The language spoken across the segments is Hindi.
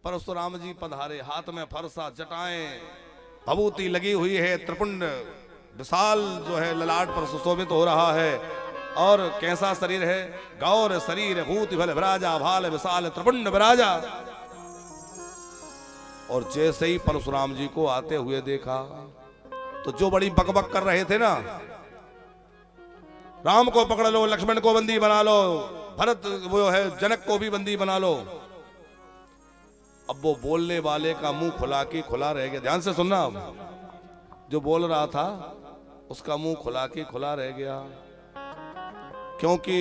परशुराम जी पधारे, हाथ में फरसा, जटाएं, भभूति लगी हुई है, त्रिपुंड विशाल जो है ललाट पर सुशोभित हो रहा है। और कैसा शरीर है? गौर शरीर भूति भल विराजा, भाल विशाल त्रिपुंड विराजा। और जैसे ही परशुराम जी को आते हुए देखा तो जो बड़ी बकबक कर रहे थे ना, राम को पकड़ लो, लक्ष्मण को बंदी बना लो, भरत वो है जनक को भी बंदी बना लो, अब वो बोलने वाले का मुंह खुला के खुला रह गया। ध्यान से सुनना, जो बोल रहा था उसका मुंह खुला के खुला रह गया, क्योंकि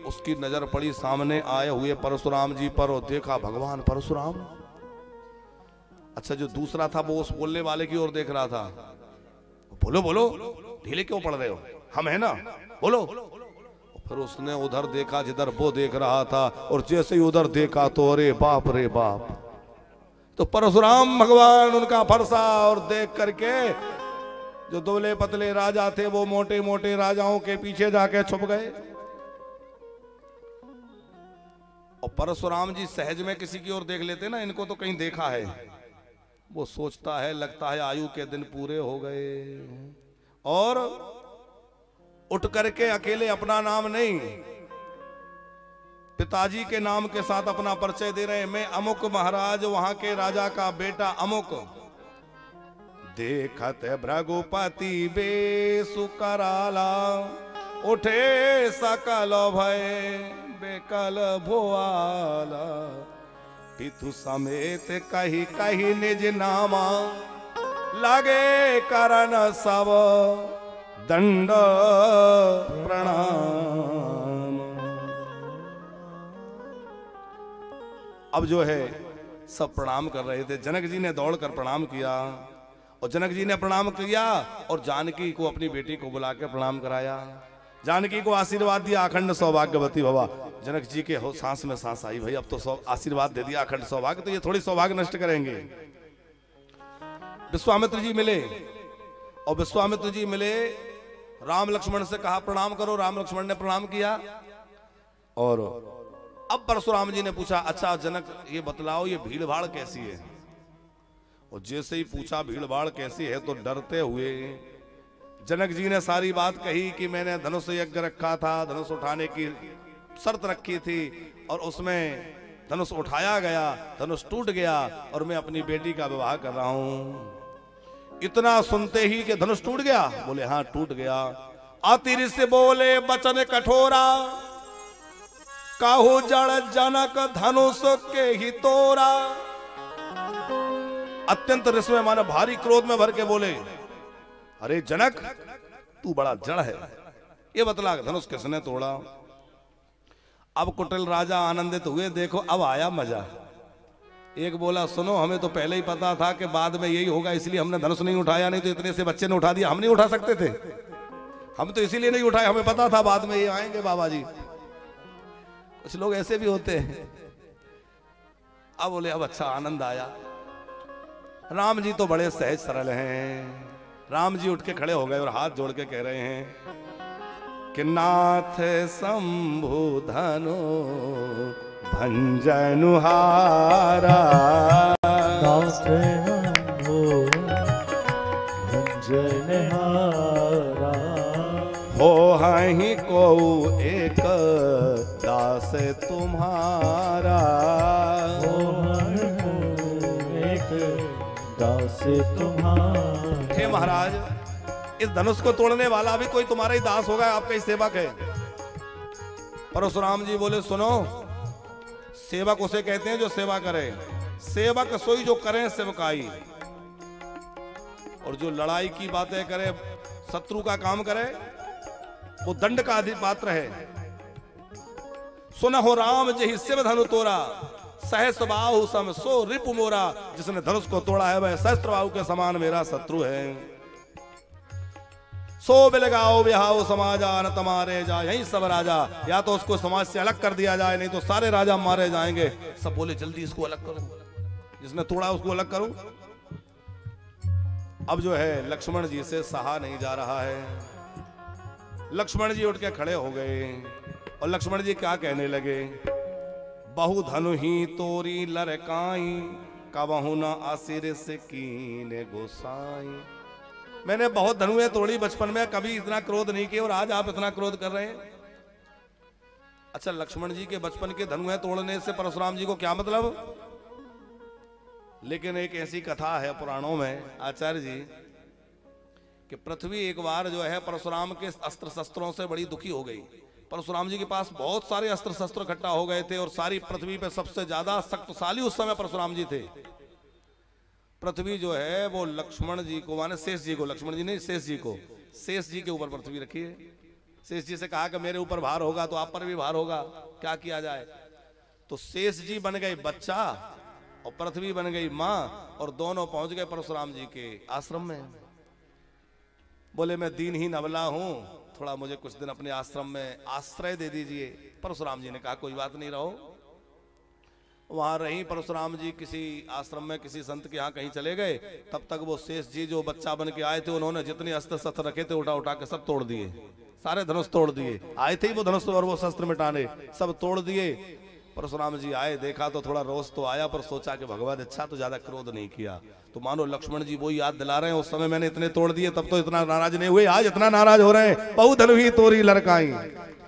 उसकी नजर पड़ी सामने आए हुए परशुराम जी पर और देखा भगवान परशुराम। अच्छा, जो दूसरा था वो उस बोलने वाले की ओर देख रहा था। बोलो बोलो, ढीले क्यों पड़ रहे हो, हम है ना, बोलो। फिर उसने उधर देखा जिधर वो देख रहा था, और जैसे ही उधर देखा तो अरे बाप रे बाप, तो परशुराम भगवान उनका फरसा। और देख करके जो दुबले पतले राजा थे वो मोटे मोटे राजाओं के पीछे जाके छुप गए। और परशुराम जी सहज में किसी की ओर देख लेते ना, इनको तो कहीं देखा है, वो सोचता है लगता है आयु के दिन पूरे हो गए, और उठ करके अकेले अपना नाम नहीं, पिताजी के नाम के साथ अपना परिचय दे रहे हैं। मैं अमुक महाराज, वहां के राजा का बेटा अमुक। देखत भृगुपति बेसु कराला, उठे सकल भय बेकल भुआला। पितु समेत कही कही निज नामा, लगे करन सब दंड प्रणाम। अब जो है सब प्रणाम कर रहे थे। जनक जी ने दौड़कर प्रणाम किया, और जनक जी ने प्रणाम किया और जानकी को, अपनी बेटी को बुला के प्रणाम कराया। जानकी को आशीर्वाद दिया, अखंड सौभाग्यवती भवा। जनक जी के हो सांस में सांस आई, भाई अब तो आशीर्वाद दे दिया अखंड सौभाग्य, तो ये थोड़ी सौभाग्य नष्ट करेंगे। विश्वामित्र जी मिले, और विश्वामित्र जी मिले, राम लक्ष्मण से कहा प्रणाम करो। राम लक्ष्मण ने प्रणाम किया। और अब परशुराम जी ने पूछा, अच्छा जनक ये बतलाओ ये भीड़ भाड़ कैसी है? और जैसे ही पूछा भीड़ भाड़ कैसी है, तो डरते हुए जनक जी ने सारी बात कही कि मैंने धनुष यज्ञ रखा था, धनुष उठाने की शर्त रखी थी, और उसमें धनुष उठाया गया, धनुष टूट गया, और मैं अपनी बेटी का विवाह कर रहा हूं। इतना सुनते ही कि धनुष टूट गया, बोले हाँ टूट गया। अतिर से बोले वचन कठोरा, काहू जड़ जनक धनुष के ही तोरा। अत्यंत रिश्व माने भारी क्रोध में भर के बोले, अरे जनक तू बड़ा जड़ है, ये बतला धनुष किसने तोड़ा? अब कुटिल राजा आनंदित हुए, देखो अब आया मजा। एक बोला सुनो, हमें तो पहले ही पता था कि बाद में यही होगा, इसलिए हमने धनुष नहीं उठाया, नहीं तो इतने से बच्चे ने उठा दिया, हम नहीं उठा सकते थे, हम तो इसीलिए नहीं उठाए, हमें पता था बाद में ये आएंगे बाबा जी। कुछ लोग ऐसे भी होते हैं। अब बोले अब अच्छा आनंद आया। राम जी तो बड़े सहज सरल हैं। राम जी उठ के खड़े हो गए और हाथ जोड़ के कह रहे हैं कि नाथ शंभु धनु भंजनुहारा, नाथ शंभु भंजनहारा। हो हहीं को एक दास तुम्हारा, हो एक दास तुम्हारा। हे महाराज, इस धनुष को तोड़ने वाला भी कोई तुम्हारा ही दास होगा, आपका ही सेवक है। परशुराम जी बोले सुनो, सेवक उसे कहते हैं जो सेवा करे, सेवक सोई जो करें सेवकाई, और जो लड़ाई की बातें करे, शत्रु का काम करे, वो दंड का अधिक पात्र है। सुनहो राम जहि शिव धनु तोरा, सहस्र बाहु सम सो रिपु मोरा। जिसने धनुष को तोड़ा है वह सहस्त्र बाहु के समान मेरा शत्रु है। सो बिलगाओ बिहाओ समाजा न तमारे जा, यही सब राजा, या तो उसको समाज से अलग कर दिया जाए, नहीं तो सारे राजा मारे जाएंगे। सब बोले जल्दी इसको अलग करो, जिसने तोड़ा उसको अलग करो। अब जो है लक्ष्मण जी से सहा नहीं जा रहा है। लक्ष्मण जी उठ के खड़े हो गए, और लक्ष्मण जी क्या कहने लगे, बहु धनु ही तोरी लरकाई, कबहु न आसिर से कीन गोसाई। मैंने बहुत धनुएं तोड़ी बचपन में, कभी इतना क्रोध नहीं किया, और आज आप इतना क्रोध कर रहे हैं। अच्छा, लक्ष्मण जी के बचपन के धनुएं तोड़ने से परशुराम जी को क्या मतलब? लेकिन एक ऐसी कथा है पुराणों में आचार्य जी कि पृथ्वी एक बार जो है परशुराम के अस्त्र शस्त्रों से बड़ी दुखी हो गई। परशुराम जी के पास बहुत सारे अस्त्र शस्त्र इकट्ठा हो गए थे और सारी पृथ्वी पे सबसे ज्यादा शक्तिशाली उस समय परशुराम जी थे। पृथ्वी जो है वो लक्ष्मण जी को, माने शेष जी को, लक्ष्मण जी नहीं शेष जी को, शेष जी के ऊपर पृथ्वी रखी है। शेष जी से कहा कि मेरे ऊपर भार होगा तो आप पर भी भार होगा, क्या किया जाए? तो शेष जी बन गए बच्चा और पृथ्वी बन गई माँ, और दोनों पहुंच गए परशुराम जी के आश्रम में। बोले मैं दीनहीन अबला हूं, थोड़ा मुझे कुछ दिन अपने आश्रम में आश्रय दे दीजिए। परशुराम जी ने कहा कोई बात नहीं, रहो। वहां रही परशुराम जी किसी आश्रम में किसी संत के यहाँ कहीं चले गए। तब तक वो शेष जी जो बच्चा बन के आए थे, उन्होंने जितने अस्त्र शस्त्र रखे थे उठा उठा के सब तोड़ दिए, सारे धनुष तोड़ दिए। आए थे वो धनुष और वो शस्त्र मिटाने, सब तोड़ दिए। परशुराम जी आए, देखा तो थोड़ा रोष तो आया, पर सोचा कि भगवान अच्छा तो ज्यादा क्रोध नहीं किया। तो मानो लक्ष्मण जी वो याद दिला रहे हैं, उस समय मैंने इतने तोड़ दिए तब तो इतना नाराज नहीं हुए, आज इतना नाराज हो रहे हैं। बहु धनु ही तोरी लड़काई,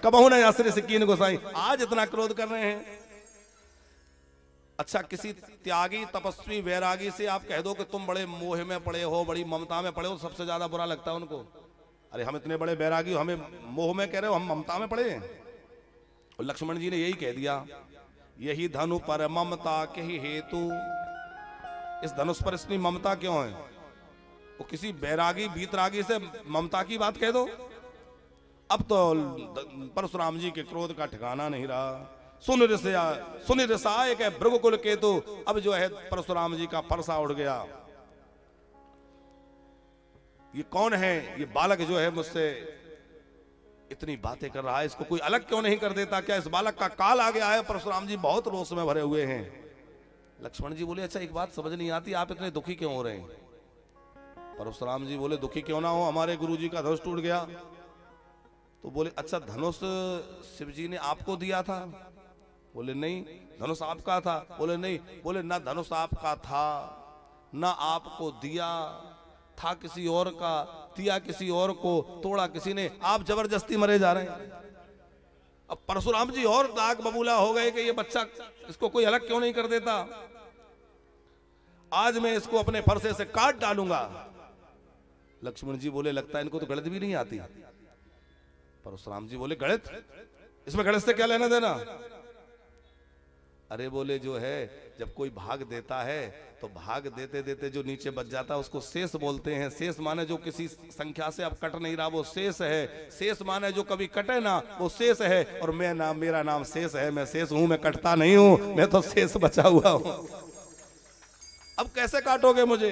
कबहु न आश्रय से कीन गोसाई, आज इतना क्रोध कर रहे हैं। अच्छा, किसी त्यागी तपस्वी वैरागी से आप कह दो कि तुम बड़े मोह में पड़े हो, बड़ी ममता में पड़े हो, सबसे ज्यादा बुरा लगता है उनको। अरे हम इतने बड़े वैरागी, हमें मोह में कह रहे हो, हम ममता में पड़े हैं। और लक्ष्मण जी ने यही कह दिया, यही धनु पर ममता के ही हेतु, इस धनुष पर इतनी ममता क्यों है? वो किसी बैरागी बीतरागी से ममता की बात कह दो। अब तो परशुराम जी के क्रोध का ठिकाना नहीं रहा। सुन रिसाए के भृगुकुल केतु, अब जो है परशुराम जी का फरसा उड़ गया। ये कौन है? ये बालक जो है मुझसे इतनी बातें कर रहा है, इसको कोई अलग क्यों नहीं कर देता? क्या इस बालक का काल आ गया है? परशुराम जी बहुत रोष में भरे हुए हैं। लक्ष्मण जी बोले अच्छा एक बात समझ नहीं आती, आप इतने दुखी क्यों हो रहे हैं? परशुराम जी बोले दुखी क्यों ना हो, हमारे गुरुजी का धनुष टूट गया। तो बोले अच्छा धनुष शिव जी ने आपको दिया था? बोले नहीं। धनुष आपका था? बोले नहीं। बोले ना धनुष आपका था ना आपको दिया था, किसी और का, दिया किसी और को, तोड़ा किसी ने, आप जबरदस्ती मरे जा रहे हैं। अब परशुराम जी और दाग बबूला हो गए कि ये बच्चा, इसको कोई अलग क्यों नहीं कर देता? आज मैं इसको अपने फरसे से काट डालूंगा। लक्ष्मण जी बोले लगता है इनको तो गणित भी नहीं आती। परशुराम जी बोले गणित? इसमें गणित से क्या लेना देना? अरे बोले जो है जब कोई भाग देता है तो भाग देते देते जो नीचे बच जाता है उसको शेष बोलते हैं। शेष माने जो किसी संख्या से अब कट नहीं रहा वो शेष है। शेष माने जो कभी कटे ना वो शेष है। और मैं नाम, मेरा नाम शेष है, मैं शेष हूं, मैं कटता नहीं हूं, मैं तो शेष बचा हुआ हूं। अब कैसे काटोगे मुझे?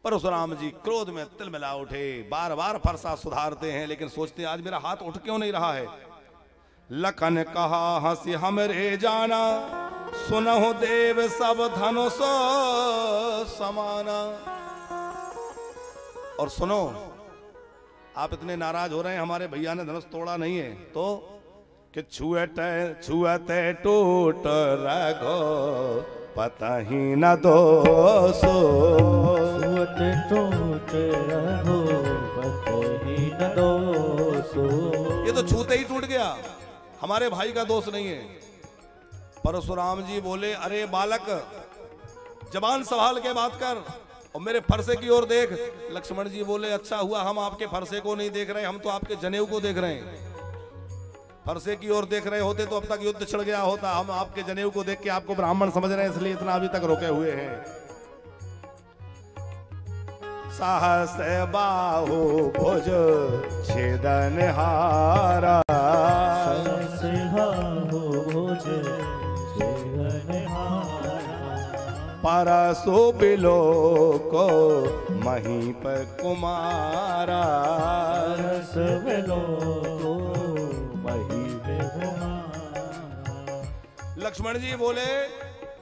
परशुराम जी क्रोध में तिलमिला उठे, बार बार फरसा सुधारते हैं लेकिन सोचते आज मेरा हाथ उठ क्यों नहीं रहा है। लखन कहा हंसी हमरे जाना, सुनहु देव सब धनुष समाना। और सुनो, आप इतने नाराज हो रहे हैं, हमारे भैया ने धनुष तोड़ा नहीं है तो कि छुअते टूट रघो पता ही न दोसो, छुअते टूट रघो पता ही न दोसो। ये तो छूते ही टूट गया, हमारे भाई का दोष नहीं है। परशुराम जी बोले अरे बालक जबान संभाल के बात कर और मेरे फरसे की ओर देख। लक्ष्मण जी बोले अच्छा हुआ हम आपके फरसे को नहीं देख रहे, हम तो आपके जनेऊ को देख रहे हैं। फरसे की ओर देख रहे होते तो अब तक युद्ध छिड़ गया होता। हम आपके जनेऊ को देख के आपको ब्राह्मण समझ रहे हैं इसलिए इतना अभी तक रोके हुए हैं। साहस बाहु भुज छेदन हारा, परसु बिलो को महीप कुमारा, परसु बिलो को महीप कुमारा। लक्ष्मण जी बोले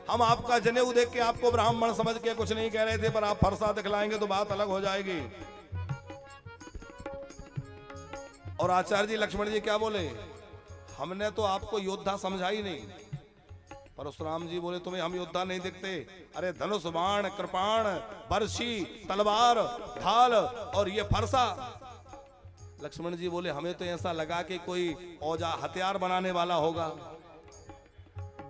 हम आपका जनेऊ देख के आपको ब्राह्मण समझ के कुछ नहीं कह रहे थे, पर आप फरसा दिखलाएंगे तो बात अलग हो जाएगी। और आचार्य जी लक्ष्मण जी क्या बोले, हमने तो आपको योद्धा समझा ही नहीं, परशुराम जी बोले तुम्हें हम योद्धा नहीं दिखते? अरे धनुष, बाण, कृपाण, बरछी, तलवार, ढाल और ये फरसा। लक्ष्मण जी बोले हमें तो ऐसा लगा कि कोई औजार हथियार बनाने वाला होगा,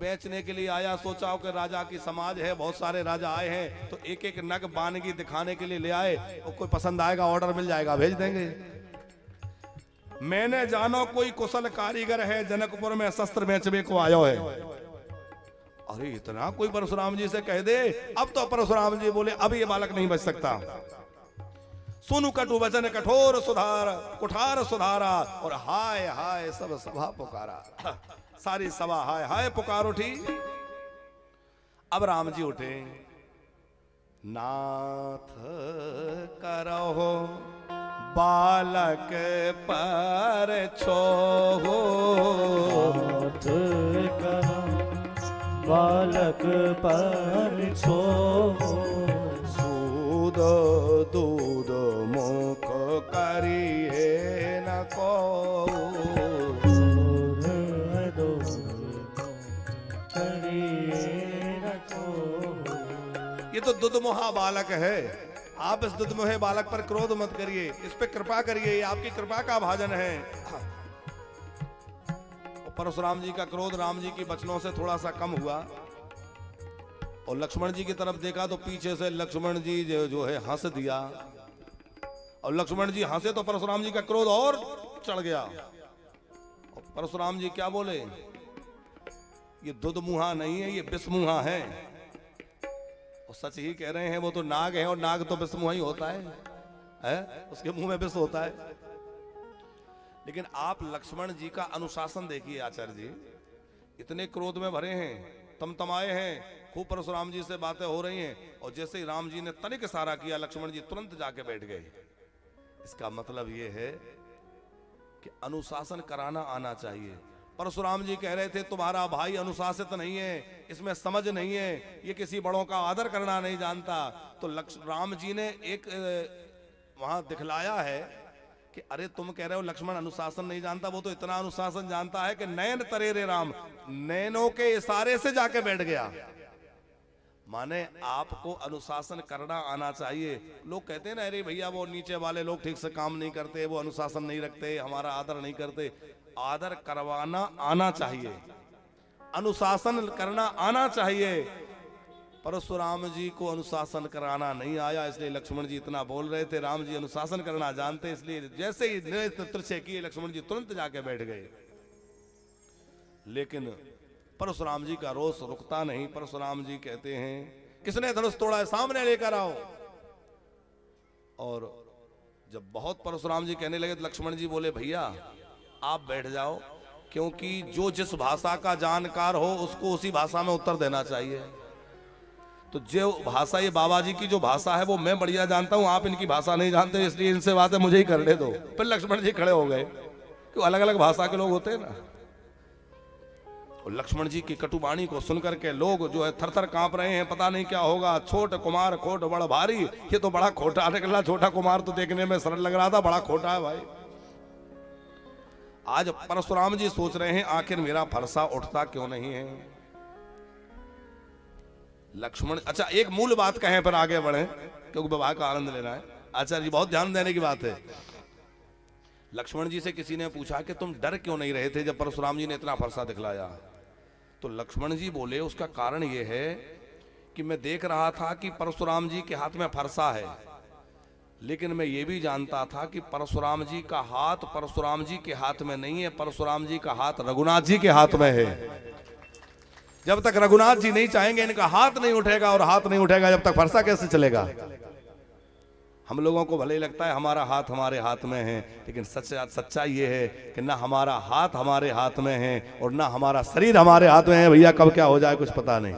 बेचने के लिए आया। सोचा कि राजा की समाज है, बहुत सारे राजा आए हैं, तो एक एक नग बानगी दिखाने के लिए ले आए, और कोई पसंद आएगा ऑर्डर मिल जाएगा, भेज देंगे। मैंने जानो कोई कुशल कारीगर है, जनकपुर में शस्त्र बेचने को आयो है। अरे इतना कोई परशुराम जी से कह दे। अब तो परशुराम जी बोले अब ये बालक नहीं बच सकता। सुनु कटु वचन कठोर सुधार, कुठार सुधारा, और हाय हाय सब सभा पुकारा। सारी सभा हाय हाय पुकार उठी। अब राम जी उठे, नाथ करहो बालक पर छोहो, नाथ करो बालक पर छोहो, सूद दूध मुख करिए न को, ये तो दुधमुहा बालक है। आप इस दुधमुहे बालक पर क्रोध मत करिए, इस पे कृपा करिए, ये आपकी कृपा का भाजन है। परशुराम जी का क्रोध राम जी के वचनों से थोड़ा सा कम हुआ, और लक्ष्मण जी की तरफ देखा तो पीछे से लक्ष्मण जी जो है हंस दिया, और लक्ष्मण जी हंसे तो परशुराम जी का क्रोध और चढ़ गया। और परशुराम जी क्या बोले, ये दुधमुहा नहीं है, ये विषमुहा है। और सच ही कह रहे हैं, वो तो नाग है, और नाग तो विषमुहा ही होता है? उसके मुंह में विष होता है। लेकिन आप लक्ष्मण जी का अनुशासन देखिए। आचार्य जी इतने क्रोध में भरे हैं, तमतमाए हैं, खूब परशुराम जी से बातें हो रही हैं, और जैसे ही राम जी ने तनिक इशारा किया, लक्ष्मण जी तुरंत जाके बैठ गए। इसका मतलब ये है कि अनुशासन कराना आना चाहिए। परशुराम जी कह रहे थे तुम्हारा भाई अनुशासित नहीं है, इसमें समझ नहीं है, ये किसी बड़ों का आदर करना नहीं जानता। तो राम जी ने एक वहां दिखलाया है कि अरे तुम कह रहे हो लक्ष्मण अनुशासन नहीं जानता, वो तो इतना अनुशासन जानता है कि नैन तरे रे राम, नैनों के इशारे से जाके बैठ गया। माने आपको अनुशासन करना आना चाहिए। लोग कहते हैं ना, अरे भैया वो नीचे वाले लोग ठीक से काम नहीं करते, वो अनुशासन नहीं रखते, हमारा आदर नहीं करते। आदर करवाना आना चाहिए, अनुशासन करना आना चाहिए। परशुराम जी को अनुशासन कराना नहीं आया, इसलिए लक्ष्मण जी इतना बोल रहे थे। राम जी अनुशासन करना जानते, इसलिए जैसे ही नेत्र किए लक्ष्मण जी तुरंत जाके बैठ गए। लेकिन परशुराम जी का रोष रुकता नहीं। परशुराम जी कहते हैं किसने धनुष तोड़ा है, सामने लेकर आओ। और जब बहुत परशुराम जी कहने लगे तो लक्ष्मण जी बोले भैया आप बैठ जाओ, क्योंकि जो जिस भाषा का जानकार हो उसको उसी भाषा में उत्तर देना चाहिए। तो जो भाषा ये बाबा जी की जो भाषा है वो मैं बढ़िया जानता हूं, आप इनकी भाषा नहीं जानते, इसलिए इनसे बातें मुझे ही करने दो। फिर लक्ष्मण जी खड़े हो गए, क्यों अलग अलग भाषा के लोग होते हैं ना। और लक्ष्मण जी की कटुवाणी को सुनकर के लोग जो है थर-थर कांप रहे हैं, पता नहीं क्या होगा। छोट कुमार खोट बड़ा भारी, ये तो बड़ा खोटा निकला। छोटा कुमार तो देखने में सरल लग रहा था, बड़ा खोटा है भाई। आज परशुराम जी सोच रहे हैं आखिर मेरा फरसा उठता क्यों नहीं है। लक्ष्मण, अच्छा एक मूल बात कहें पर आगे बढ़े, क्योंकि विवाह का आनंद लेना है। आचार्य जी बहुत ध्यान देने की बात है। लक्ष्मण जी से किसी ने पूछा कि तुम डर क्यों नहीं रहे थे जब परशुराम जी ने इतना फरसा दिखलाया। तो लक्ष्मण जी बोले उसका कारण यह है कि मैं देख रहा था कि परशुराम जी के हाथ में फरसा है, लेकिन मैं ये भी जानता था कि परशुराम जी का हाथ परशुराम जी के हाथ में नहीं है, परशुराम जी का हाथ रघुनाथ जी के हाथ में है। जब तक रघुनाथ जी नहीं चाहेंगे इनका हाथ नहीं उठेगा, और हाथ नहीं उठेगा जब तक फरसा कैसे चलेगा। हम लोगों को भले ही लगता है हमारा हाथ हमारे हाथ में है, लेकिन सच्चाई ये है कि ना हमारा हाथ हमारे हाथ में है और ना हमारा शरीर हमारे हाथ में है। भैया कब क्या हो जाए कुछ पता नहीं।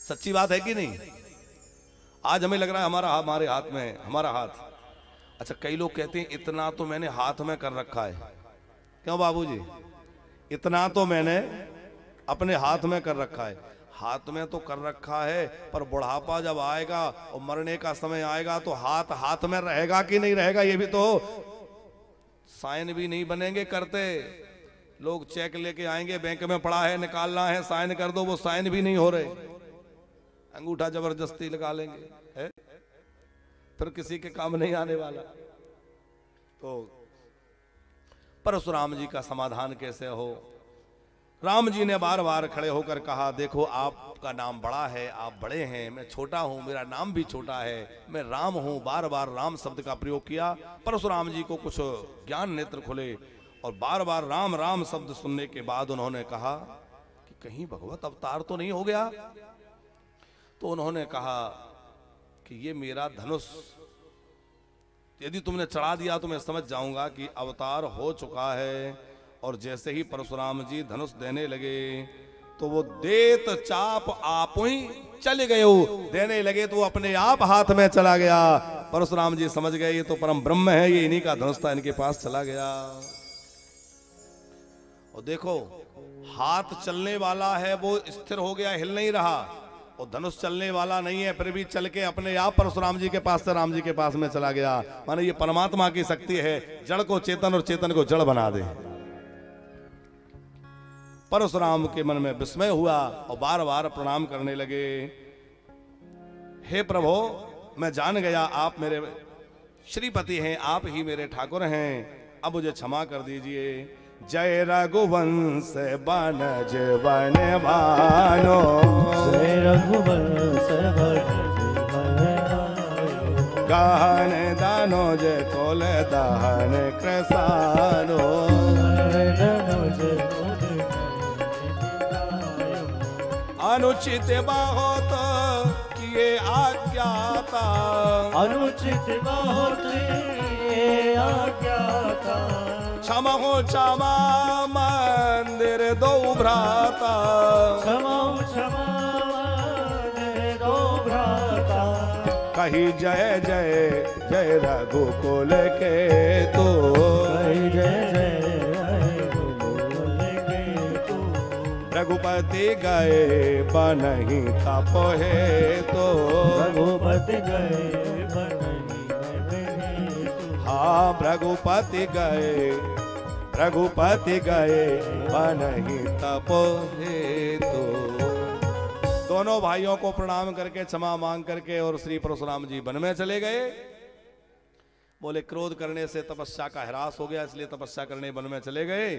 सच्ची बात है कि नहीं। आज हमें लग रहा है हमारे हाथ में है, हमारा हाथ। अच्छा कई लोग कहते हैं इतना तो मैंने हाथ में कर रखा है। क्यों बाबूजी, इतना तो मैंने अपने हाथ में कर रखा है। हाथ में तो कर रखा है, पर बुढ़ापा जब आएगा और मरने का समय आएगा तो हाथ हाथ में रहेगा कि नहीं रहेगा, ये भी तो साइन भी नहीं बनेंगे करते। लोग चेक लेके आएंगे, बैंक में पड़ा है, निकालना है, साइन कर दो, वो साइन भी नहीं हो रहे, अंगूठा जबरदस्ती लगा लेंगे, है? फिर किसी के काम नहीं आने वाला। तो परशुराम जी का समाधान कैसे हो? राम जी ने बार बार खड़े होकर कहा, देखो आपका नाम बड़ा है, आप बड़े हैं, मैं छोटा हूं, मेरा नाम भी छोटा है, मैं राम हूं। बार बार राम शब्द का प्रयोग किया। परशुराम जी को कुछ ज्ञान नेत्र खुले और बार बार राम राम शब्द सुनने के बाद उन्होंने कहा कि कहीं भगवत अवतार तो नहीं हो गया। तो उन्होंने कहा कि ये मेरा धनुष यदि तुमने चढ़ा दिया तो मैं समझ जाऊंगा कि अवतार हो चुका है। और जैसे ही परशुराम जी धनुष देने लगे तो वो देत चाप आप ही चले गए, देने लगे तो वो अपने आप हाथ में चला गया। परशुराम जी समझ गए ये तो परम ब्रह्म है, ये इन्हीं का धनुष था, इनके पास चला गया। और देखो हाथ चलने वाला है वो स्थिर हो गया, हिल नहीं रहा, और धनुष चलने वाला नहीं है, फिर भी चल के अपने आप परशुराम जी के पास से राम जी के पास में चला गया। माने ये परमात्मा की शक्ति है, जड़ को चेतन और चेतन को जड़ बना दे। परशुराम के मन में विस्मय हुआ और बार बार प्रणाम करने लगे। हे प्रभु, मैं जान गया आप मेरे श्रीपति हैं, आप ही मेरे ठाकुर हैं, अब मुझे क्षमा कर दीजिए। जय रघुवंश बनज बन भानो, जय रघुवंश बनज बन भानो, गहन दानो जय कोल दहन कृसानो, अनुचित बहुत किए आज्ञाता, अनुचित बहुत किए आज्ञाता, क्षमा हो क्षमा मंदिर दो भ्राता, क्षमा क्षमा मंदिर दो भ्राता, कही जय जय जय रघुकुल के तो, कही जय जय रघुकुल के तो, रघुपति गए बनहि तप हे तो, रघुपति गए बनहि तो, हाँ रघुपति गए बनहि तप हे तो। दोनों भाइयों को प्रणाम करके क्षमा मांग करके और श्री परशुराम जी वन में चले गए। बोले क्रोध करने से तपस्या का ह्रास हो गया, इसलिए तपस्या करने वन में चले गए।